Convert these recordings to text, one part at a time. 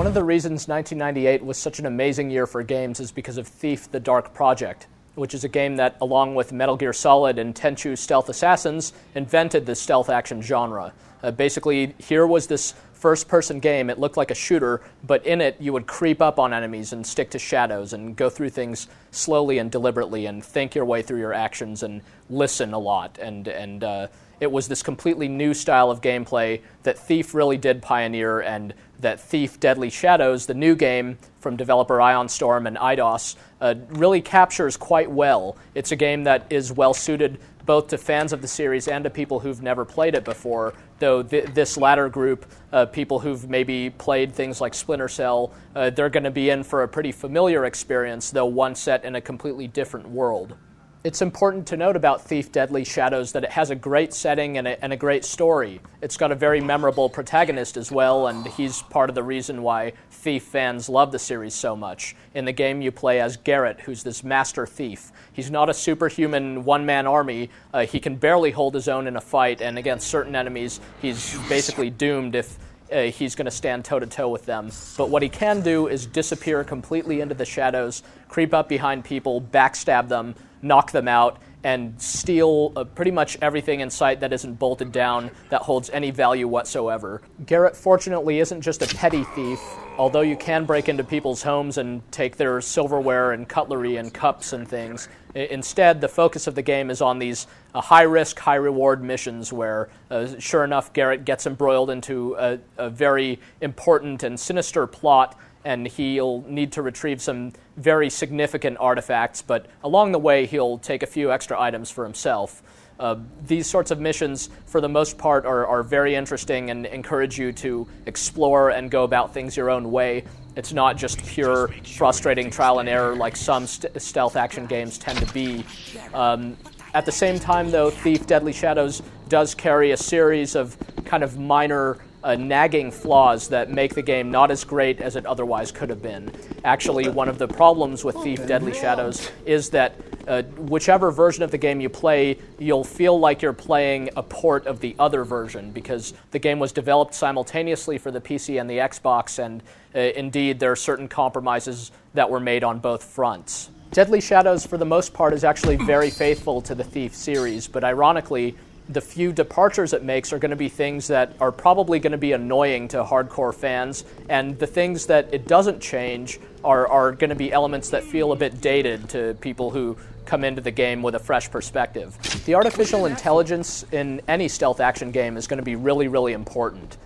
of the reasons 1998 was such an amazing year for games is because of Thief: The Dark Project, which is a game that, along with Metal Gear Solid and Tenchu Stealth Assassins, invented the stealth action genre. Basically, here was this first-person game. It looked like a shooter, but in it you would creep up on enemies and stick to shadows and go through things slowly and deliberately and think your way through your actions and listen a lot. And it was this completely new style of gameplay that Thief really did pioneer, and that Thief: Deadly Shadows, the new game from developer Ion Storm and Eidos, really captures quite well. It's a game that is well-suited both to fans of the series and to people who've never played it before, though this latter group, people who've maybe played things like Splinter Cell, they're going to be in for a pretty familiar experience, though one set in a completely different world. It's important to note about Thief: Deadly Shadows that it has a great setting and a great story. It's got a very memorable protagonist as well, and he's part of the reason why Thief fans love the series so much. In the game, you play as Garrett, who's this master thief. He's not a superhuman one-man army. He can barely hold his own in a fight, and against certain enemies, he's basically doomed if he's going to stand toe-to-toe with them. But what he can do is disappear completely into the shadows, creep up behind people, backstab them, knock them out, and steal pretty much everything in sight that isn't bolted down that holds any value whatsoever. Garrett, fortunately, isn't just a petty thief, although you can break into people's homes and take their silverware and cutlery and cups and things. Instead, the focus of the game is on these high-risk, high-reward missions where, sure enough, Garrett gets embroiled into a very important and sinister plot, and he'll need to retrieve some very significant artifacts, but along the way he'll take a few extra items for himself. These sorts of missions, for the most part, are very interesting and encourage you to explore and go about things your own way. It's not just pure, frustrating trial and error like some stealth action games tend to be. At the same time, though, Thief: Deadly Shadows does carry a series of kind of minor nagging flaws that make the game not as great as it otherwise could have been. Actually, one of the problems with Thief: Deadly Shadows is that whichever version of the game you play, you'll feel like you're playing a port of the other version, because the game was developed simultaneously for the PC and the Xbox, and indeed there are certain compromises that were made on both fronts. Deadly Shadows, for the most part, is actually very faithful to the Thief series, but ironically, the few departures it makes are going to be things that are probably going to be annoying to hardcore fans, and the things that it doesn't change are going to be elements that feel a bit dated to people who come into the game with a fresh perspective. The artificial intelligence in any stealth action game is going to be really, really important.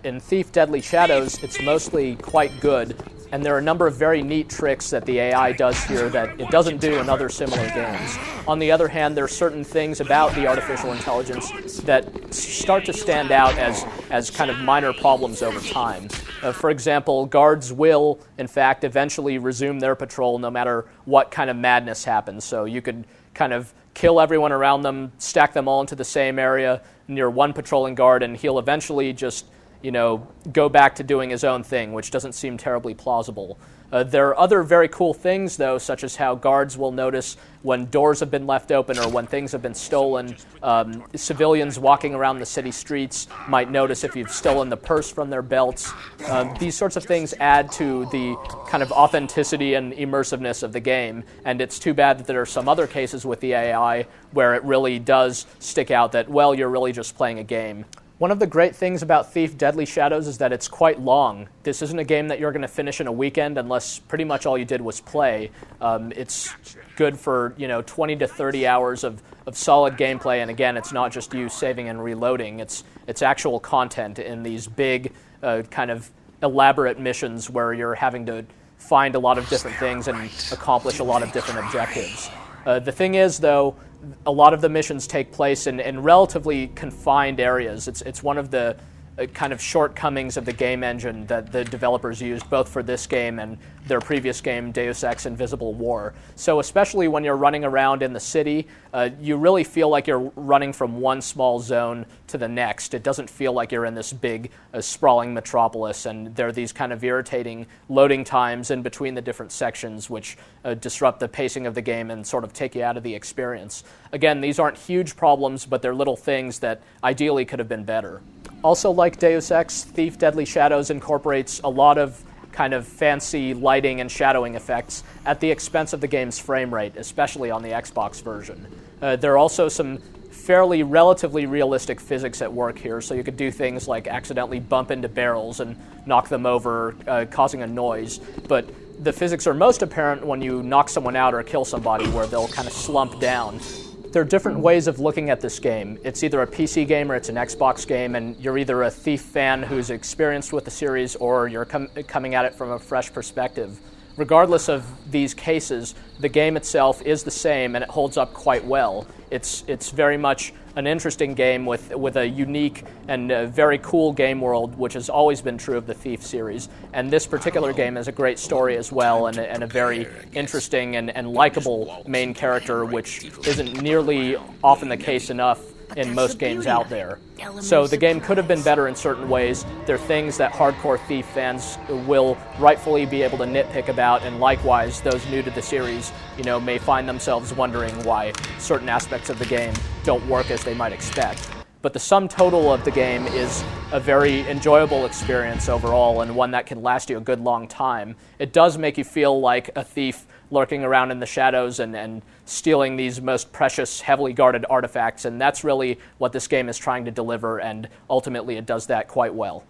In Thief: Deadly Shadows, it's mostly quite good, and there are a number of very neat tricks that the AI does here that it doesn't do in other similar games. On the other hand, there are certain things about the artificial intelligence that start to stand out as kind of minor problems over time. For example, guards will, in fact, eventually resume their patrol no matter what kind of madness happens. So you could kind of kill everyone around them, stack them all into the same area near one patrolling guard, and he'll eventually just go back to doing his own thing, which doesn't seem terribly plausible. There are other very cool things, though, such as how guards will notice when doors have been left open or when things have been stolen. Civilians walking around the city streets might notice if you've stolen the purse from their belts. These sorts of things add to the kind of authenticity and immersiveness of the game, and it's too bad that there are some other cases with the AI where it really does stick out that, well, you're really just playing a game. One of the great things about Thief: Deadly Shadows is that it's quite long. This isn't a game that you're going to finish in a weekend unless pretty much all you did was play. It's good for 20 to 30 hours of solid gameplay, and again, it's not just you saving and reloading. It's actual content in these big kind of elaborate missions where you're having to find a lot of different things and accomplish a lot of different objectives. The thing is, though, a lot of the missions take place in relatively confined areas. It's one of the kind of shortcomings of the game engine that the developers used both for this game and their previous game, Deus Ex Invisible War. So especially when you're running around in the city, you really feel like you're running from one small zone to the next. It doesn't feel like you're in this big, sprawling metropolis, and there are these kind of irritating loading times in between the different sections which disrupt the pacing of the game and sort of take you out of the experience. Again, these aren't huge problems, but they're little things that ideally could have been better. Also, like Deus Ex, Thief: Deadly Shadows incorporates a lot of kind of fancy lighting and shadowing effects at the expense of the game's frame rate, especially on the Xbox version. There are also some fairly relatively realistic physics at work here, so you could do things like accidentally bump into barrels and knock them over, causing a noise. But the physics are most apparent when you knock someone out or kill somebody, where they'll kind of slump down. There are different ways of looking at this game. It's either a PC game or it's an Xbox game, and you're either a Thief fan who's experienced with the series or you're coming at it from a fresh perspective. Regardless of these cases, the game itself is the same and it holds up quite well. It's very much an interesting game with a unique and very cool game world, which has always been true of the Thief series. And this particular game has a great story as well, and a very interesting and likable main character, which isn't nearly often the case enough in most games out there. So the game could have been better in certain ways. There are things that hardcore Thief fans will rightfully be able to nitpick about, and likewise, those new to the series, may find themselves wondering why certain aspects of the game don't work as they might expect. But the sum total of the game is a very enjoyable experience overall, and one that can last you a good long time. It does make you feel like a thief lurking around in the shadows and stealing these most precious, heavily guarded artifacts, and that's really what this game is trying to deliver, and ultimately it does that quite well.